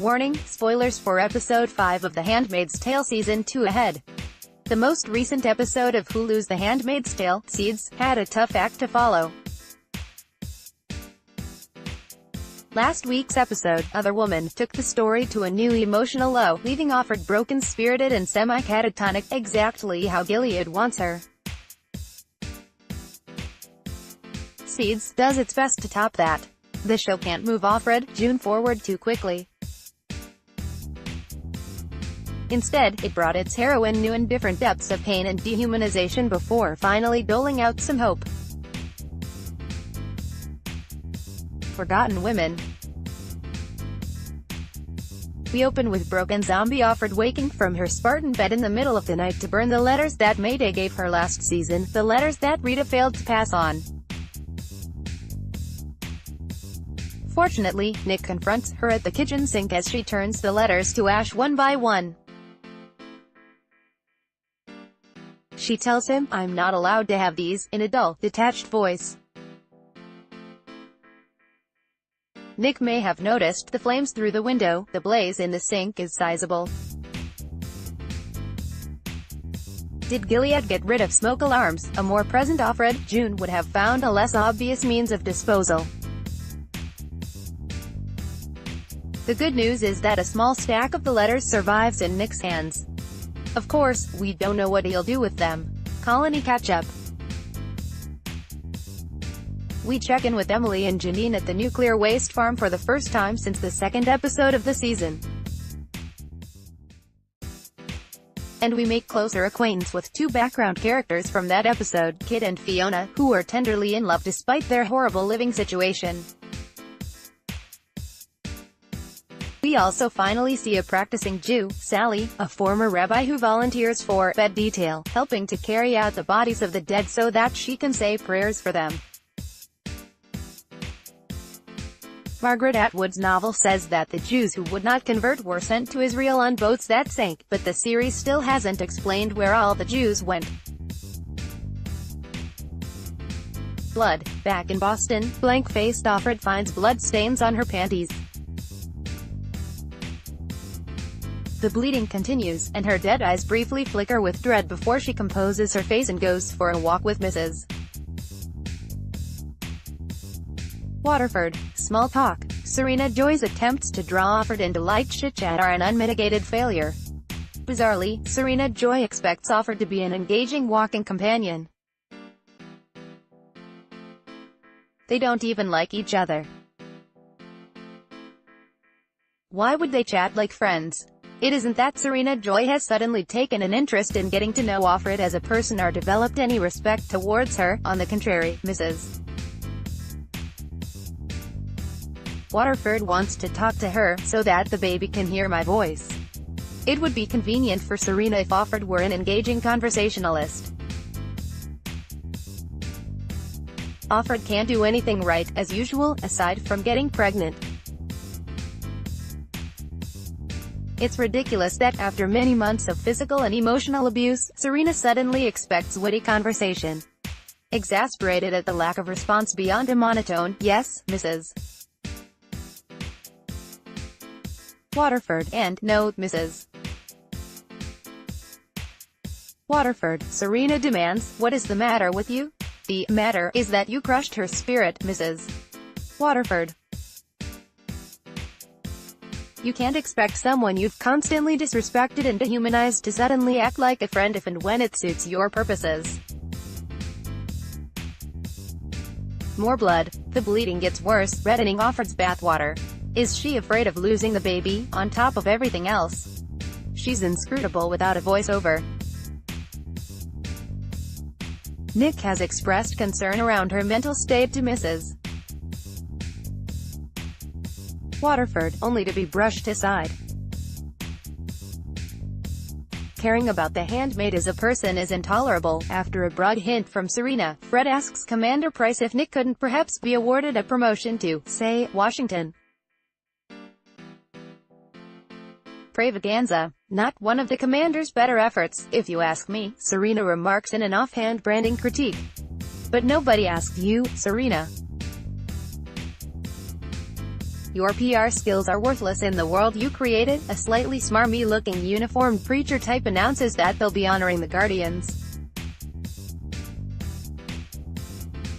Warning, spoilers for episode 5 of The Handmaid's Tale season 2 ahead. The most recent episode of Hulu's The Handmaid's Tale, Seeds, had a tough act to follow. Last week's episode, Other Woman, took the story to a new emotional low, leaving Offred broken-spirited and semi-catatonic, exactly how Gilead wants her. Seeds does its best to top that. The show can't move Offred, June forward too quickly. Instead, it brought its heroine new and different depths of pain and dehumanization before finally doling out some hope. Forgotten Women. We open with broken zombie Offred waking from her Spartan bed in the middle of the night to burn the letters that Mayday gave her last season, the letters that Rita failed to pass on. Fortunately, Nick confronts her at the kitchen sink as she turns the letters to ash one by one. She tells him, "I'm not allowed to have these," in a dull, detached voice. Nick may have noticed the flames through the window. The blaze in the sink is sizable. Did Gilead get rid of smoke alarms? A more present Offred, June would have found a less obvious means of disposal. The good news is that a small stack of the letters survives in Nick's hands. Of course, we don't know what he'll do with them. Colony catch-up. We check in with Emily and Janine at the nuclear waste farm for the first time since the second episode of the season. And we make closer acquaintance with two background characters from that episode, Kit and Fiona, who are tenderly in love despite their horrible living situation. We also finally see a practicing Jew, Sally, a former rabbi who volunteers for bed detail, helping to carry out the bodies of the dead so that she can say prayers for them. Margaret Atwood's novel says that the Jews who would not convert were sent to Israel on boats that sank, but the series still hasn't explained where all the Jews went. Blood. Back in Boston, blank-faced Offred finds blood stains on her panties. The bleeding continues, and her dead eyes briefly flicker with dread before she composes her face and goes for a walk with Mrs. Waterford. Small talk. Serena Joy's attempts to draw Offred into light chit-chat are an unmitigated failure. Bizarrely, Serena Joy expects Offred to be an engaging walking companion. They don't even like each other. Why would they chat like friends? It isn't that Serena Joy has suddenly taken an interest in getting to know Offred as a person or developed any respect towards her. On the contrary, Mrs. Waterford wants to talk to her, so that the baby can hear my voice. It would be convenient for Serena if Offred were an engaging conversationalist. Offred can't do anything right, as usual, aside from getting pregnant. It's ridiculous that, after many months of physical and emotional abuse, Serena suddenly expects witty conversation. Exasperated at the lack of response beyond a monotone, "Yes, Mrs. Waterford," and "No, Mrs. Waterford," Serena demands, "What is the matter with you?" "The matter is that you crushed her spirit, Mrs. Waterford. You can't expect someone you've constantly disrespected and dehumanized to suddenly act like a friend if and when it suits your purposes." More blood. The bleeding gets worse, reddening Offred's bathwater. Is she afraid of losing the baby, on top of everything else? She's inscrutable without a voiceover. Nick has expressed concern around her mental state to Mrs. Waterford, only to be brushed aside. Caring about the handmaid as a person is intolerable. After a broad hint from Serena, Fred asks Commander Price if Nick couldn't perhaps be awarded a promotion to, say, Washington. Pravaganza. Not one of the commander's better efforts, if you ask me, Serena remarks in an offhand branding critique. But nobody asked you, Serena. Your PR skills are worthless in the world you created. A slightly smarmy-looking uniformed preacher type announces that they'll be honoring the Guardians.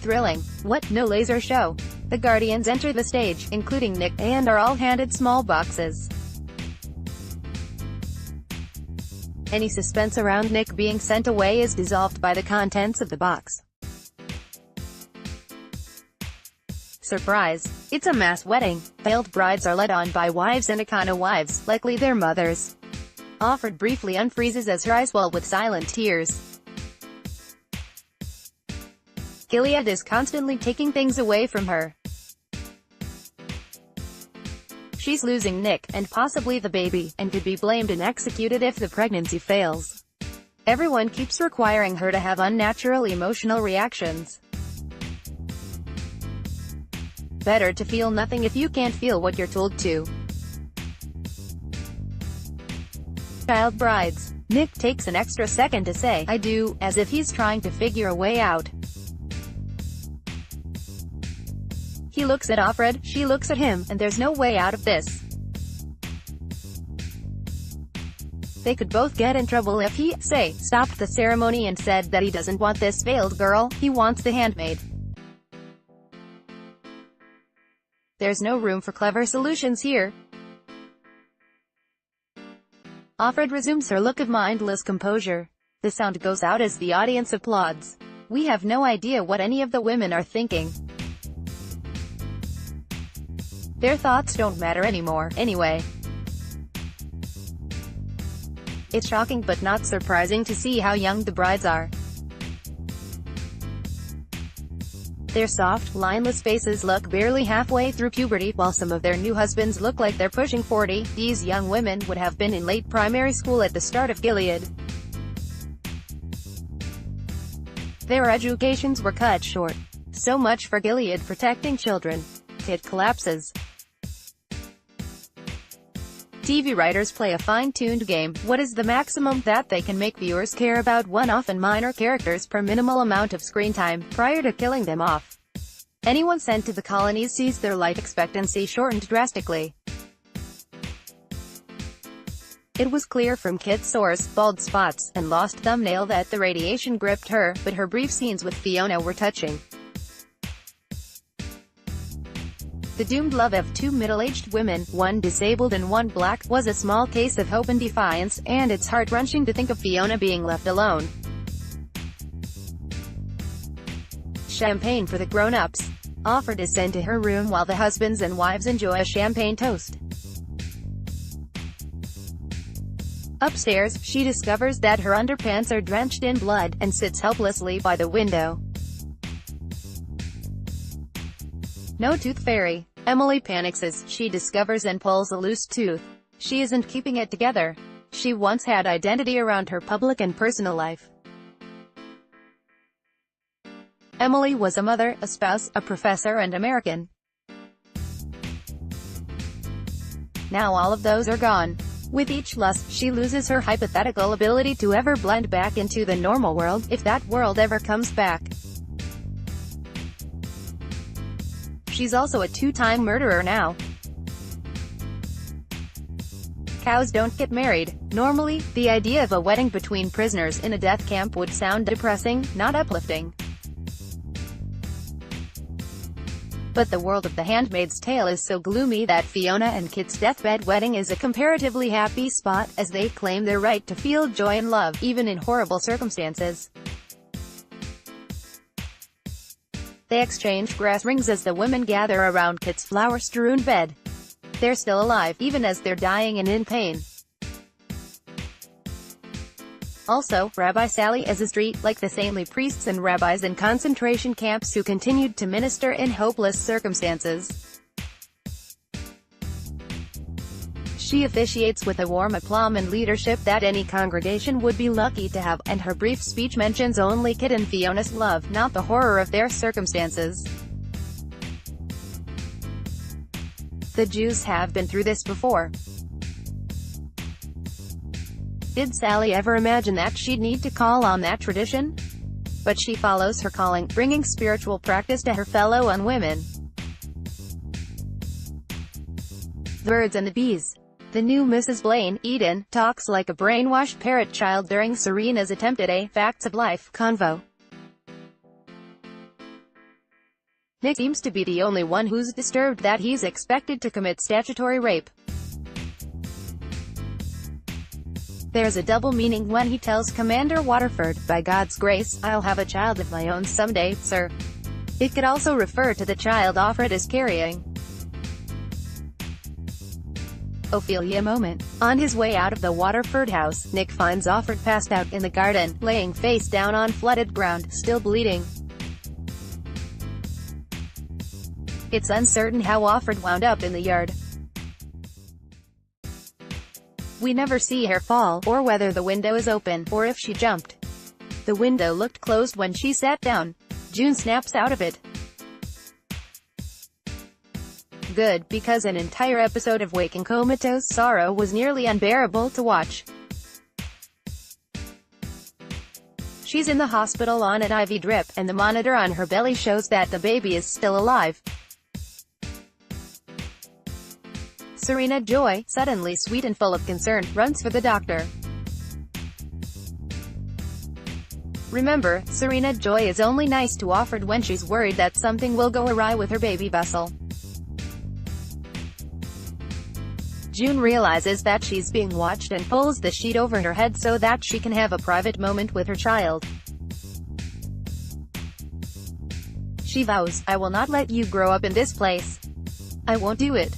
Thrilling. What? No laser show. The Guardians enter the stage, including Nick, and are all handed small boxes. Any suspense around Nick being sent away is dissolved by the contents of the box. Surprise. It's a mass wedding. Veiled brides are led on by wives and Akana wives, likely their mothers. Offred briefly unfreezes as her eyes well with silent tears. Gilead is constantly taking things away from her. She's losing Nick, and possibly the baby, and could be blamed and executed if the pregnancy fails. Everyone keeps requiring her to have unnatural emotional reactions. Better to feel nothing if you can't feel what you're told to. Child brides. Nick takes an extra second to say, "I do," as if he's trying to figure a way out. He looks at Offred, she looks at him, and there's no way out of this. They could both get in trouble if he, say, stopped the ceremony and said that he doesn't want this veiled girl, he wants the handmaid. There's no room for clever solutions here. Offred resumes her look of mindless composure. The sound goes out as the audience applauds. We have no idea what any of the women are thinking. Their thoughts don't matter anymore, anyway. It's shocking but not surprising to see how young the brides are. Their soft, lineless faces look barely halfway through puberty, while some of their new husbands look like they're pushing 40. These young women would have been in late primary school at the start of Gilead. Their educations were cut short. So much for Gilead protecting children. It collapses. TV writers play a fine-tuned game. What is the maximum that they can make viewers care about one-off and minor characters per minimal amount of screen time, prior to killing them off? Anyone sent to the colonies sees their life expectancy shortened drastically. It was clear from Kit's source, bald spots, and lost thumbnail that the radiation gripped her, but her brief scenes with Fiona were touching. The doomed love of two middle-aged women, one disabled and one black, was a small case of hope and defiance, and it's heart-wrenching to think of Fiona being left alone. Champagne for the grown-ups. Offred is sent to her room while the husbands and wives enjoy a champagne toast. Upstairs, she discovers that her underpants are drenched in blood, and sits helplessly by the window. No tooth fairy. Emily panics as she discovers and pulls a loose tooth. She isn't keeping it together. She once had identity around her public and personal life. Emily was a mother, a spouse, a professor and American. Now all of those are gone. With each lust, she loses her hypothetical ability to ever blend back into the normal world, if that world ever comes back. She's also a two-time murderer now. Cows don't get married. Normally, the idea of a wedding between prisoners in a death camp would sound depressing, not uplifting. But the world of The Handmaid's Tale is so gloomy that Fiona and Kit's deathbed wedding is a comparatively happy spot, as they claim their right to feel joy and love, even in horrible circumstances. They exchange grass rings as the women gather around Kit's flower-strewn bed. They're still alive, even as they're dying and in pain. Also, Rabbi Sally is a street, like the saintly priests and rabbis in concentration camps who continued to minister in hopeless circumstances. She officiates with a warm aplomb and leadership that any congregation would be lucky to have, and her brief speech mentions only Kit and Fiona's love, not the horror of their circumstances. The Jews have been through this before. Did Sally ever imagine that she'd need to call on that tradition? But she follows her calling, bringing spiritual practice to her fellow unwomen. the birds and the bees. The new Mrs. Blaine, Eden, talks like a brainwashed parrot child during Serena's attempt at a facts of life convo. Nick seems to be the only one who's disturbed that he's expected to commit statutory rape. There's a double meaning when he tells Commander Waterford, "By God's grace, I'll have a child of my own someday, sir." It could also refer to the child Offred is carrying. Ophelia moment. On his way out of the Waterford house, Nick finds Offred passed out in the garden, laying face down on flooded ground, still bleeding. It's uncertain how Offred wound up in the yard. We never see her fall, or whether the window is open, or if she jumped. The window looked closed when she sat down. June snaps out of it. Good, because an entire episode of Waking Comatose Sorrow was nearly unbearable to watch. She's in the hospital on an IV drip, and the monitor on her belly shows that the baby is still alive. Serena Joy, suddenly sweet and full of concern, runs for the doctor. Remember, Serena Joy is only nice to Offred when she's worried that something will go awry with her baby vessel. June realizes that she's being watched and pulls the sheet over her head so that she can have a private moment with her child. She vows, "I will not let you grow up in this place. I won't do it.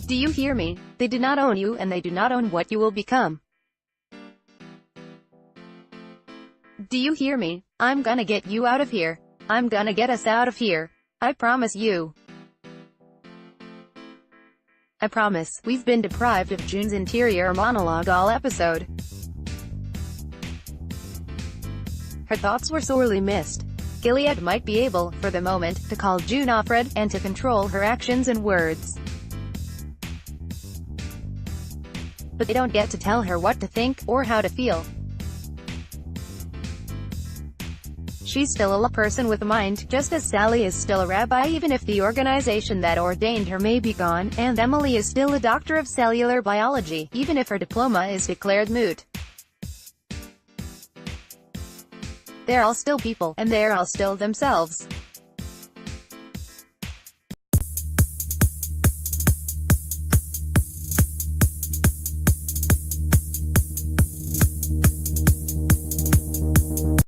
Do you hear me? They do not own you, and they do not own what you will become. Do you hear me? I'm gonna get you out of here. I'm gonna get us out of here. I promise you. I promise." We've been deprived of June's interior monologue all episode. Her thoughts were sorely missed. Gilead might be able, for the moment, to call June Offred, and to control her actions and words. But they don't get to tell her what to think, or how to feel. She's still a person with a mind, just as Sally is still a rabbi even if the organization that ordained her may be gone, and Emily is still a doctor of cellular biology, even if her diploma is declared moot. They're all still people, and they're all still themselves.